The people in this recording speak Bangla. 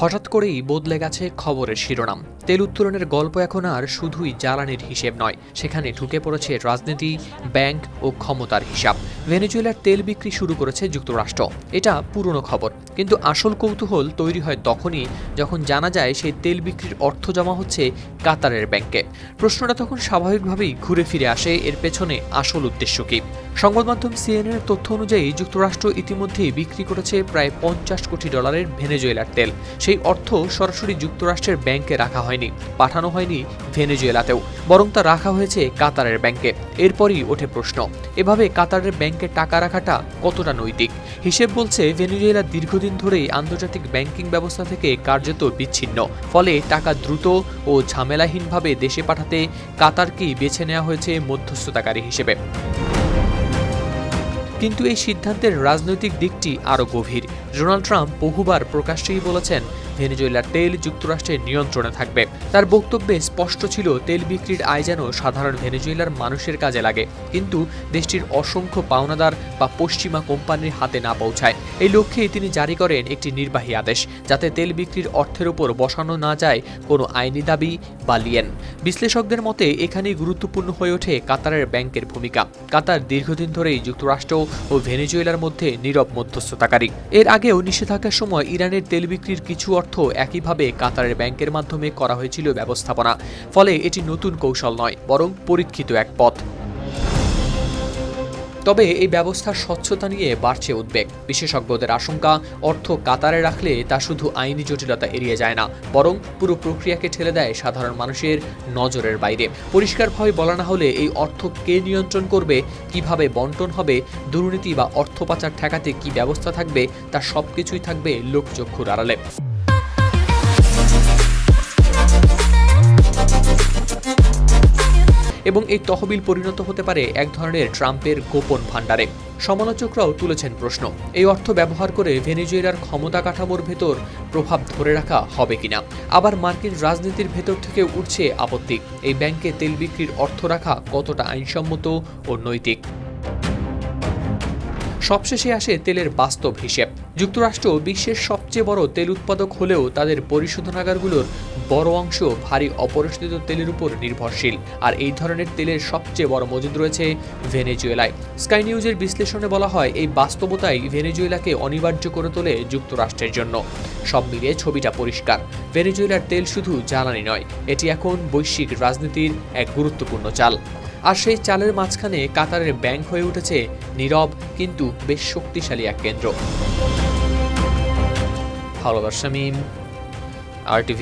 হঠাৎ করেই বদলে গেছে খবরের শিরোনাম। তেল উত্তোলনের গল্প এখন আর শুধুই জ্বালানির হিসেব নয়, সেখানে ঢুকে পড়েছে রাজনীতি, ব্যাংক ও ক্ষমতার হিসাব। ভেনেজুয়েলার তেল বিক্রি শুরু করেছে যুক্তরাষ্ট্র। এটা পুরনো খবর, কিন্তু আসল কৌতূহল তৈরি হয় তখনই যখন জানা যায় সেই তেল বিক্রির অর্থ জমা হচ্ছে কাতারের ব্যাংকে। প্রশ্নটা তখন স্বাভাবিকভাবেই ঘুরে ফিরে আসে, এর পেছনে আসল উদ্দেশ্য কি। সংবাদ মাধ্যম সিএনএনের তথ্য অনুযায়ী যুক্তরাষ্ট্র ইতিমধ্যেই বিক্রি করেছে প্রায় $50 কোটি ভেনেজুয়েলার তেল। সেই অর্থ সরাসরি যুক্তরাষ্ট্রের ব্যাংকে রাখা হয়নি, পাঠানো হয়নি ভেনেজুয়েলাতেও, বরং তা রাখা হয়েছে কাতারের ব্যাংকে। এরপরই ওঠে প্রশ্ন, এভাবে কাতারের ব্যাংকে টাকা রাখাটা কতটা নৈতিক। হিসেব বলছে ভেনেজুয়েলা দীর্ঘদিন ধরেই আন্তর্জাতিক ব্যাংকিং ব্যবস্থা থেকে কার্যত বিচ্ছিন্ন। ফলে টাকা দ্রুত ও ঝামেলাহীনভাবে দেশে পাঠাতে কাতারকেই বেছে নেওয়া হয়েছে মধ্যস্থতাকারী হিসেবে। কিন্তু এই সিদ্ধান্তের রাজনৈতিক দিকটি আরও গভীর। ডোনাল্ড ট্রাম্প বহুবার প্রকাশ্যেই বলেছেন ভেনেজুয়েলার তেল যুক্তরাষ্ট্রের নিয়ন্ত্রণে থাকবে। তার বক্তব্যে স্পষ্ট ছিল তেল বিক্রির আয় যেন সাধারণ ভেনেজুয়েলার মানুষের কাজে লাগে, কিন্তু দেশটির অসংখ্য পাওনাদার বা পশ্চিমা কোম্পানির হাতে না পৌঁছায়। এই লক্ষ্যেই তিনি জারি করেন একটি নির্বাহী আদেশ, যাতে তেল বিক্রির অর্থের উপর বসানো না যায় কোনো আইনি দাবি বা লিয়েন। বিশ্লেষকদের মতে এখানেই গুরুত্বপূর্ণ হয়ে ওঠে কাতারের ব্যাংকের ভূমিকা। কাতার দীর্ঘদিন ধরেই যুক্তরাষ্ট্র ও ভেনেজুয়েলার মধ্যে নীরব মধ্যস্থতাকারী। এর আগেও নিষেধাজ্ঞার সময় ইরানের তেল বিক্রির কিছু অর্থ একইভাবে কাতারের ব্যাংকের মাধ্যমে করা হয়েছিল ব্যবস্থাপনা। ফলে এটি নতুন কৌশল নয়, বরং পরীক্ষিত এক পথ। তবে এই ব্যবস্থার স্বচ্ছতা নিয়ে বাড়ছে উদ্বেগ। বিশেষজ্ঞদের আশঙ্কা, অর্থ কাতারে রাখলে তা শুধু আইনি জটিলতা এড়িয়ে যায় না, বরং পুরো প্রক্রিয়াকে ঠেলে দেয় সাধারণ মানুষের নজরের বাইরে। পরিষ্কারভাবে বলা না হলে এই অর্থ কে নিয়ন্ত্রণ করবে, কিভাবে বন্টন হবে, দুর্নীতি বা অর্থ পাচার ঠেকাতে কি ব্যবস্থা থাকবে, তা সবকিছুই থাকবে লোকচক্ষুর আড়ালে। এবং এই তহবিল পরিণত হতে পারে এক ধরনের ট্রাম্পের গোপন ভাণ্ডারে। সমালোচকরাও তুলেছেন প্রশ্ন, এই অর্থ ব্যবহার করে ভেনেজুয়েলার ক্ষমতা কাঠামোর ভেতর প্রভাব ধরে রাখা হবে কিনা। আবার মার্কিন রাজনীতির ভেতর থেকে উঠছে আপত্তি, এই ব্যাংকে তেল বিক্রির অর্থ রাখা কতটা আইনসম্মত ও নৈতিক। সবশেষে আসে তেলের বাস্তব হিসেব। যুক্তরাষ্ট্র বিশ্বের সবচেয়ে বড় তেল উৎপাদক হলেও তাদের পরিশোধনাগারগুলোর বড় অংশ ভারী অপরিশোধিত তেলের উপর নির্ভরশীল। আর এই ধরনের তেলের সবচেয়ে বড় মজুদ রয়েছে ভেনেজুয়েলায়। স্কাই নিউজের বিশ্লেষণে বলা হয়, এই বাস্তবতাই ভেনেজুয়েলাকে অনিবার্য করে তোলে যুক্তরাষ্ট্রের জন্য। সব মিলিয়ে ছবিটা পরিষ্কার, ভেনেজুয়েলার তেল শুধু জ্বালানি নয়, এটি এখন বৈশ্বিক রাজনীতির এক গুরুত্বপূর্ণ চাল। আর সেই চালের মাঝখানে কাতারের ব্যাংক হয়ে উঠেছে নীরব কিন্তু বেশ শক্তিশালী এক কেন্দ্র। হাওলাদার শামীম, RTV।